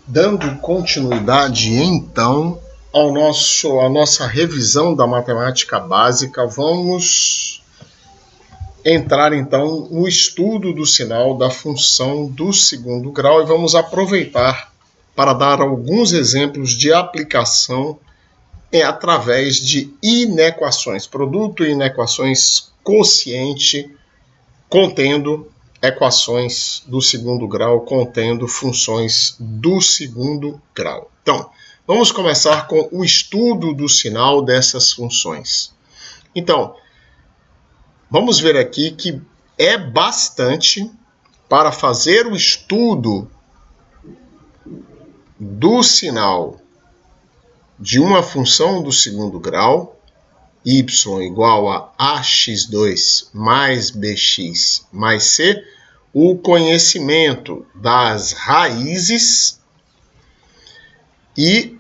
Dando continuidade, então, à nossa revisão da matemática básica, vamos entrar, então, no estudo do sinal da função do segundo grau e vamos aproveitar para dar alguns exemplos de aplicação através de inequações, produto e inequações quociente contendo equações do segundo grau, contendo funções do segundo grau. Então, vamos começar com o estudo do sinal dessas funções. Então, vamos ver aqui que é bastante para fazer o estudo do sinal de uma função do segundo grau, y igual a ax2 mais bx mais c, o conhecimento das raízes e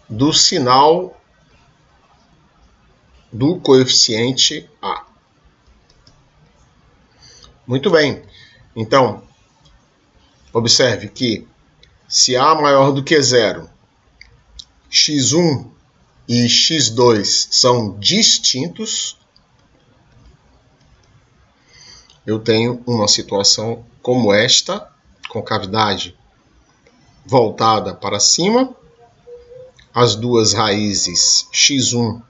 do sinal do coeficiente a. Muito bem. Então, observe que se a maior do que zero, x1 e x2 são distintos, eu tenho uma situação como esta, com cavidade voltada para cima, as duas raízes x1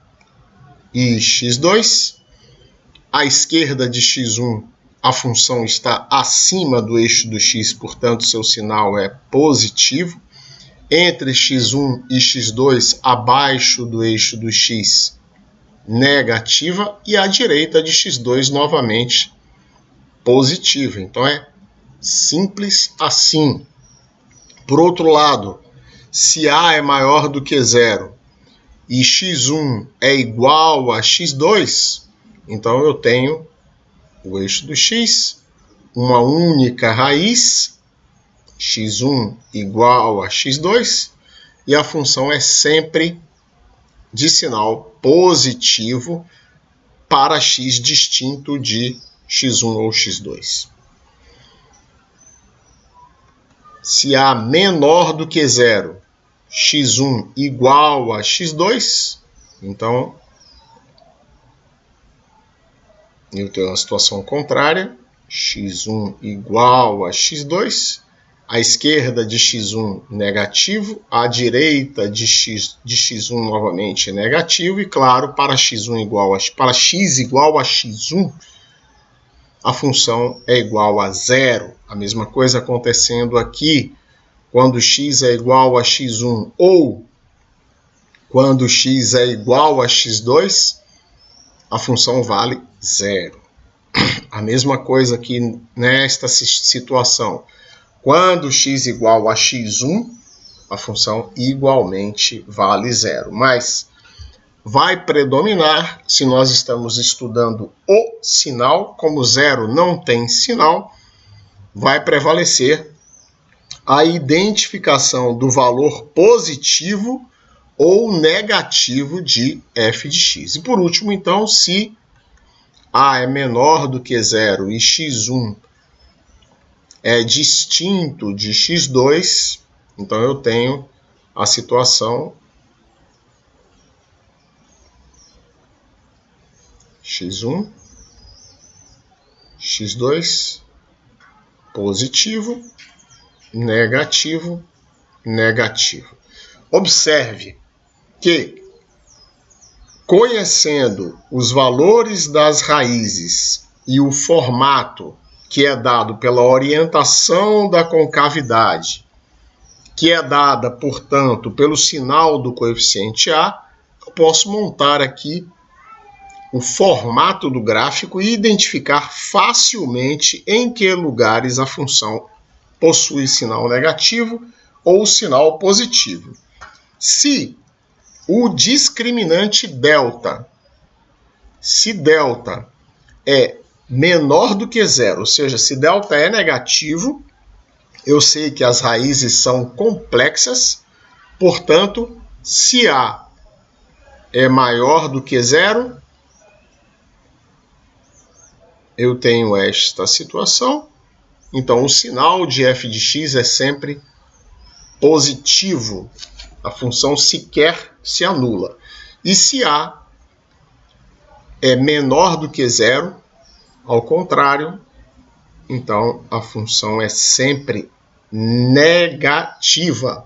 e x2. À esquerda de x1, a função está acima do eixo do x, portanto, seu sinal é positivo. Entre x1 e x2, abaixo do eixo do x, negativa. E à direita de x2, novamente, positiva. Então, é simples assim. Por outro lado, se A é maior do que zero e x1 é igual a x2, então eu tenho o eixo do x, uma única raiz, x1 igual a x2, e a função é sempre de sinal positivo para x distinto de x1 ou x2. Se A menor do que zero, x1 igual a x2, então eu tenho uma situação contrária, x1 igual a x2, à esquerda de x1 negativo, à direita de x1 novamente negativo, e claro, para x igual a x1, a função é igual a zero. A mesma coisa acontecendo aqui, quando x é igual a x1 ou quando x é igual a x2, a função vale zero. A mesma coisa aqui nesta situação. Quando x igual a x1, a função igualmente vale zero. Mas vai predominar, se nós estamos estudando o sinal, como zero não tem sinal, vai prevalecer a identificação do valor positivo ou negativo de f de x. E por último, então, se A é menor do que zero e x1 é distinto de x2, então eu tenho a situação x1, x2, positivo, negativo, negativo. Observe que, conhecendo os valores das raízes e o formato que é dado pela orientação da concavidade, que é dada, portanto, pelo sinal do coeficiente A, eu posso montar aqui o formato do gráfico e identificar facilmente em que lugares a função possui sinal negativo ou sinal positivo. Se o discriminante delta, se delta é menor do que zero, ou seja, se delta é negativo, eu sei que as raízes são complexas, portanto, se A é maior do que zero, eu tenho esta situação. Então, o sinal de f de x é sempre positivo, a função sequer se anula. E se A é menor do que zero, ao contrário, então a função é sempre negativa.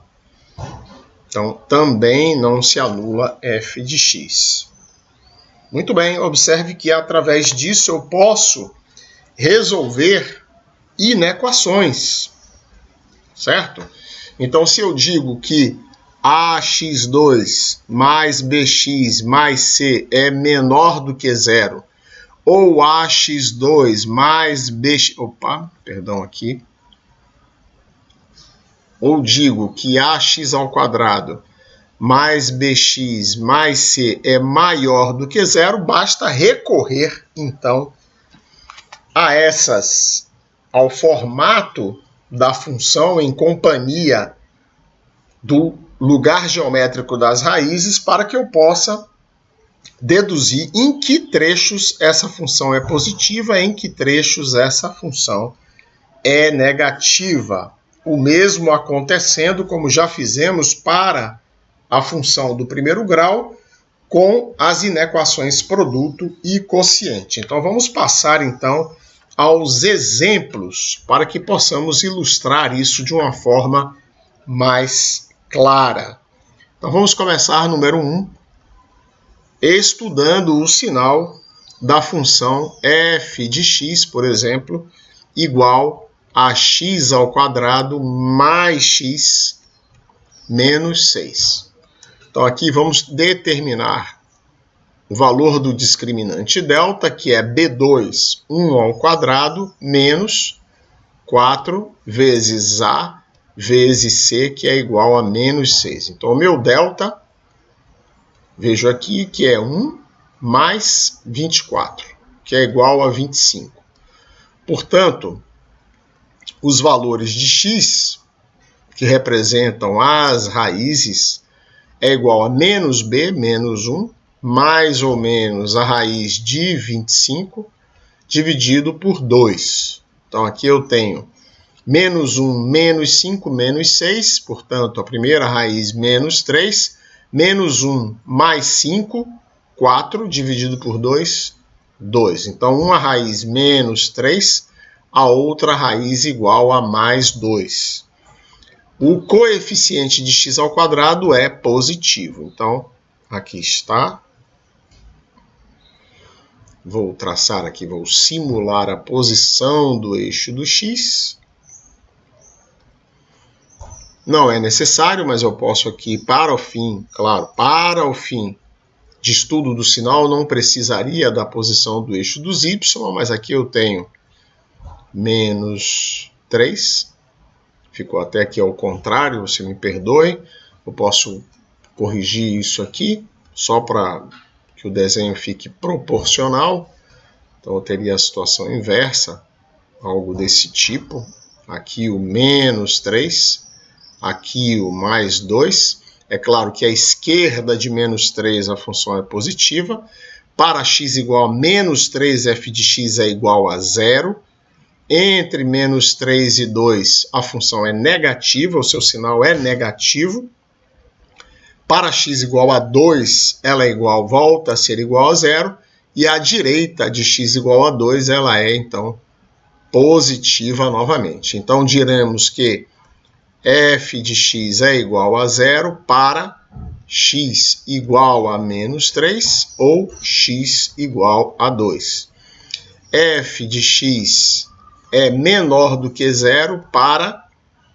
Então também não se anula f de x. Muito bem, observe que através disso eu posso resolver inequações, certo? Então se eu digo que ax2 mais bx mais c é menor do que zero, ou ax2 mais bx... Ou digo que ax ao quadrado mais bx mais c é maior do que zero, basta recorrer, então, ao formato da função em companhia do lugar geométrico das raízes para que eu possa deduzir em que trechos essa função é positiva, em que trechos essa função é negativa. O mesmo acontecendo, como já fizemos para a função do primeiro grau, com as inequações produto e quociente. Então vamos passar então aos exemplos para que possamos ilustrar isso de uma forma mais clara. Então vamos começar número 1, estudando o sinal da função f de x, por exemplo, igual a x ao quadrado mais x menos 6. Então aqui vamos determinar o valor do discriminante delta, que é b2, 1 ao quadrado, menos 4 vezes a vezes c, que é igual a menos 6. Então o meu delta, vejo aqui que é 1 mais 24, que é igual a 25. Portanto, os valores de x, que representam as raízes, é igual a menos b, menos 1, mais ou menos a raiz de 25, dividido por 2. Então, aqui eu tenho menos 1, menos 5, menos 6, portanto, a primeira raiz, menos 3, menos 1 mais 5, 4, dividido por 2, 2. Então, uma raiz menos 3, a outra raiz igual a mais 2. O coeficiente de x ao quadrado é positivo. Então, aqui está. Vou traçar aqui, vou simular a posição do eixo do x. Não é necessário, mas eu posso aqui, para o fim, claro, para o fim de estudo do sinal, não precisaria da posição do eixo dos y, mas aqui eu tenho menos 3. Ficou até aqui ao contrário, você me perdoe. Eu posso corrigir isso aqui, só para que o desenho fique proporcional. Então eu teria a situação inversa, algo desse tipo. Aqui o menos 3, aqui o mais 2. É claro que à esquerda de menos 3 a função é positiva. Para x igual a menos 3, f de x é igual a 0. Entre menos 3 e 2, a função é negativa, o seu sinal é negativo. Para x igual a 2, ela é igual, volta a ser igual a 0. E à direita de x igual a 2, ela é, então, positiva novamente. Então, diremos que f de x é igual a 0 para x igual a menos 3 ou x igual a 2. F de x é menor do que 0 para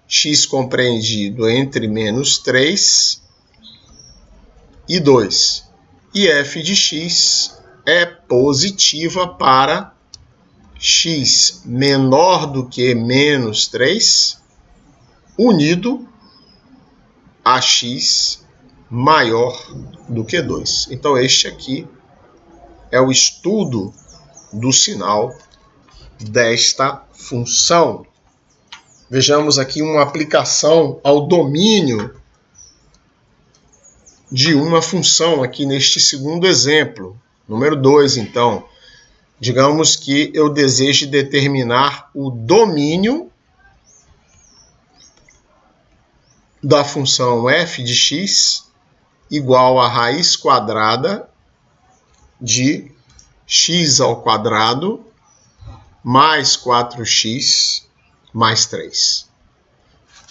x compreendido entre menos 3 e 2. E f de x é positiva para x menor do que menos 3, unido a x maior do que 2. Então, este aqui é o estudo do sinal desta função. Vejamos aqui uma aplicação ao domínio de uma função aqui neste segundo exemplo. Número 2, então. Digamos que eu deseje determinar o domínio da função f de x igual a raiz quadrada de x ao quadrado mais 4x mais 3.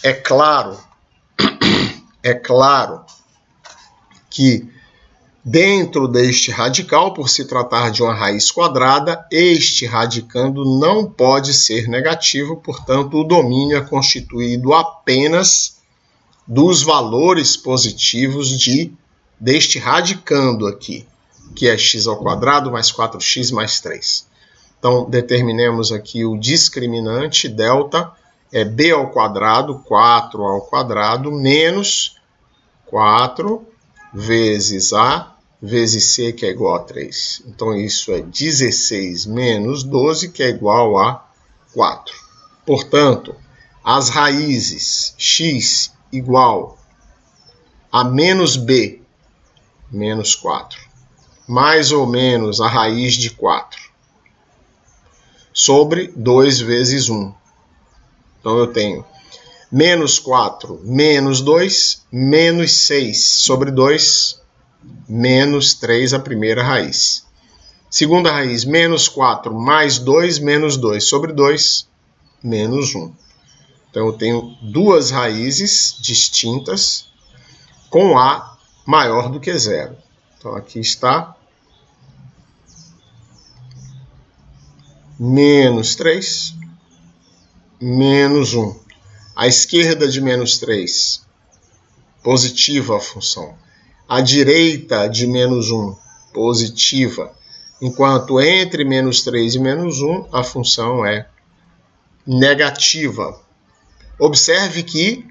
É claro que dentro deste radical, por se tratar de uma raiz quadrada, este radicando não pode ser negativo, portanto, o domínio é constituído apenas dos valores positivos deste radicando aqui, que é x ao quadrado mais 4x mais 3. Então, determinemos aqui o discriminante, delta, é b ao quadrado, 4 ao quadrado, menos 4 vezes a vezes c, que é igual a 3. Então, isso é 16 menos 12, que é igual a 4. Portanto, as raízes x igual a menos b, menos 4, mais ou menos a raiz de 4, sobre 2 vezes 1. Então, eu tenho menos 4 menos 2, menos 6 sobre 2, menos 3, a primeira raiz. Segunda raiz, menos 4 mais 2, menos 2 sobre 2, menos 1. Então, eu tenho duas raízes distintas com a maior do que zero. Então, aqui está menos 3, menos 1. À esquerda de menos 3, positiva a função. À direita de menos 1, positiva. Enquanto entre menos 3 e menos 1, a função é negativa. Observe que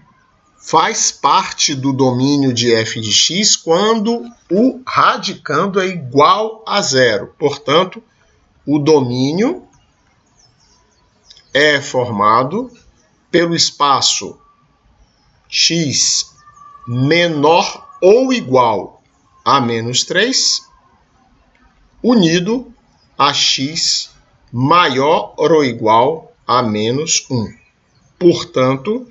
faz parte do domínio de f de x quando o radicando é igual a zero. Portanto, o domínio é formado pelo espaço x menor ou igual a menos 3, unido a x maior ou igual a menos 1. Portanto,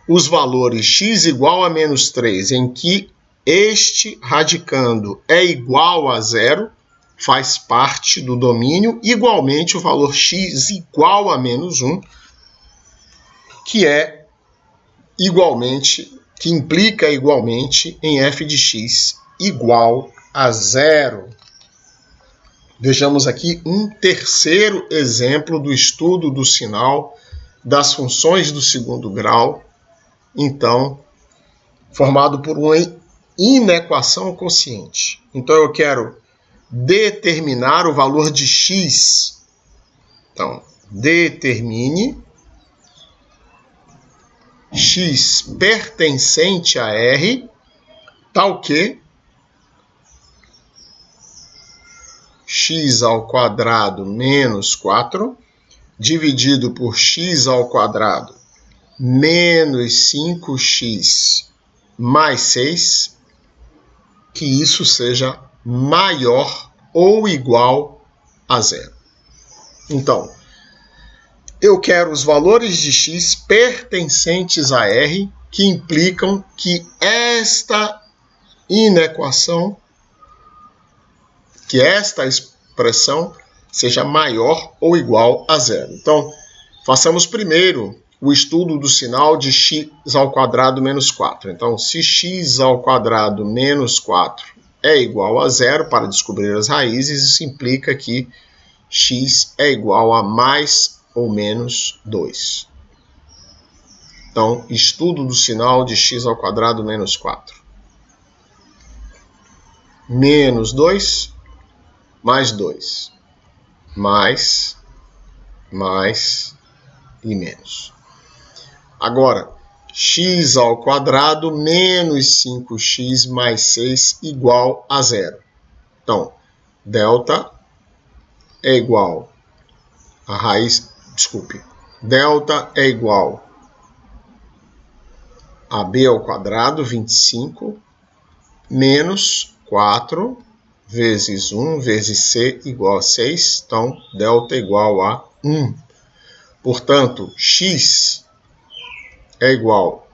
os valores x igual a menos 3, em que este radicando é igual a zero, faz parte do domínio, igualmente o valor x igual a menos 1, que é igualmente, que implica igualmente em f de x igual a zero. Vejamos aqui um terceiro exemplo do estudo do sinal das funções do segundo grau, então, formado por uma inequação quociente. Então, eu quero determinar o valor de x. Então, determine x pertencente a R, tal que x ao quadrado menos 4, dividido por x ao quadrado menos 5x mais 6, que isso seja maior ou igual a zero. Então, eu quero os valores de x pertencentes a R, que implicam que esta inequação, que esta expressão seja maior ou igual a zero. Então, façamos primeiro o estudo do sinal de x ao quadrado menos 4. Então, se x ao quadrado menos 4 é igual a zero, para descobrir as raízes, isso implica que x é igual a mais ou menos 2. Então, estudo do sinal de x ao quadrado menos 4. Menos 2, mais 2. Mais e menos. Agora, x ao quadrado menos 5x mais 6 igual a zero. Então, delta é igual a raiz, delta é igual a b ao quadrado, 25, menos 4 vezes 1 vezes c igual a 6. Então, delta é igual a 1. Portanto, x é igual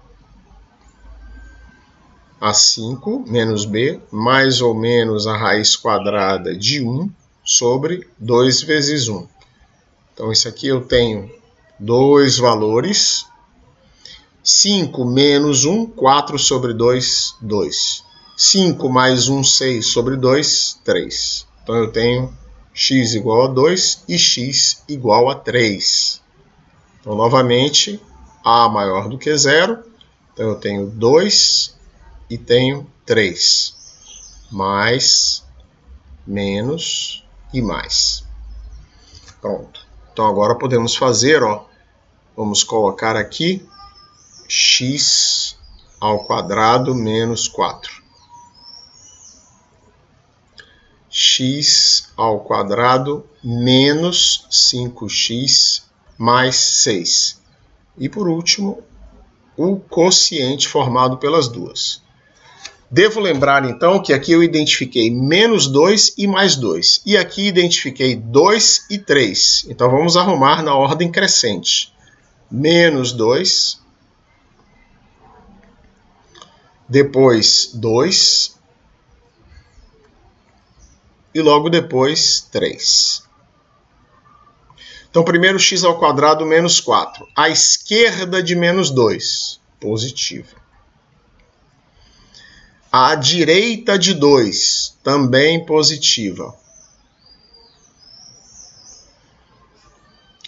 a 5 menos b, mais ou menos a raiz quadrada de 1 sobre 2 vezes 1. Então, isso aqui eu tenho dois valores. 5 menos 1, 4 sobre 2, 2. 5 mais 1, 6 sobre 2, 3. Então, eu tenho x igual a 2 e x igual a 3. Então, novamente, a maior do que 0. Então, eu tenho 2 e tenho 3. Mais, menos e mais. Pronto. Então, agora podemos fazer, ó, vamos colocar aqui x ao quadrado menos 4. X ao quadrado menos 5x mais 6. E, por último, o quociente formado pelas duas. Devo lembrar, então, que aqui eu identifiquei menos 2 e mais 2. E aqui identifiquei 2 e 3. Então, vamos arrumar na ordem crescente. Menos 2, depois 2, e logo depois 3. Então, primeiro x ao quadrado menos 4. À esquerda de menos 2, positivo. À direita de 2, também positiva.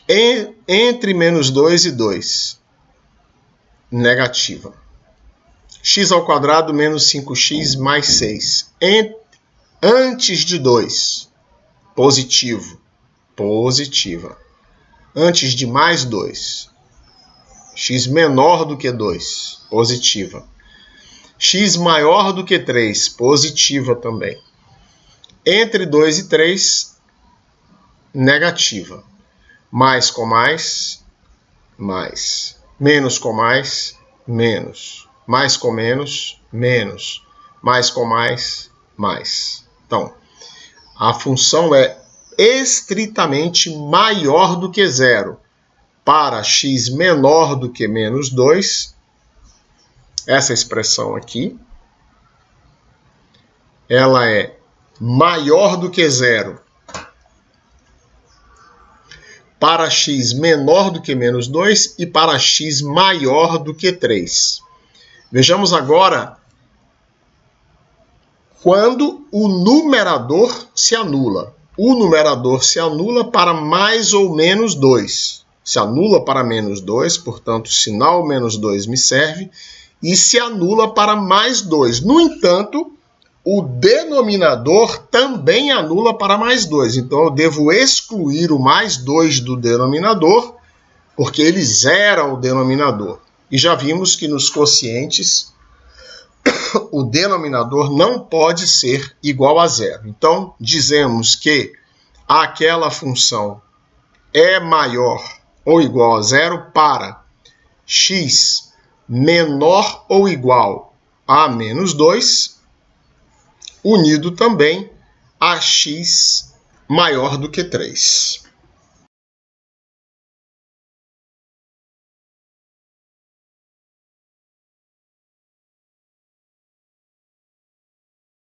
Entre menos 2 e 2, negativa. X ao quadrado menos 5x mais 6. Antes de 2, positivo, positiva. Antes de mais 2, x menor do que 2, positiva. X maior do que 3, positiva também. Entre 2 e 3, negativa. Mais com mais, mais. Menos com mais, menos. Mais com menos, menos. Mais com mais, mais. Então, a função é estritamente maior do que 0. Para x menor do que menos 2, essa expressão aqui, ela é maior do que 0 para x menor do que menos 2 e para x maior do que 3. Vejamos agora quando o numerador se anula. O numerador se anula para mais ou menos 2. Se anula para menos 2, portanto, o sinal menos 2 me serve. E se anula para mais 2. No entanto, o denominador também anula para mais 2. Então, eu devo excluir o mais 2 do denominador, porque ele zera o denominador. E já vimos que nos quocientes, o denominador não pode ser igual a zero. Então, dizemos que aquela função é maior ou igual a zero para x menor ou igual a menos 2, unido também a x maior do que 3.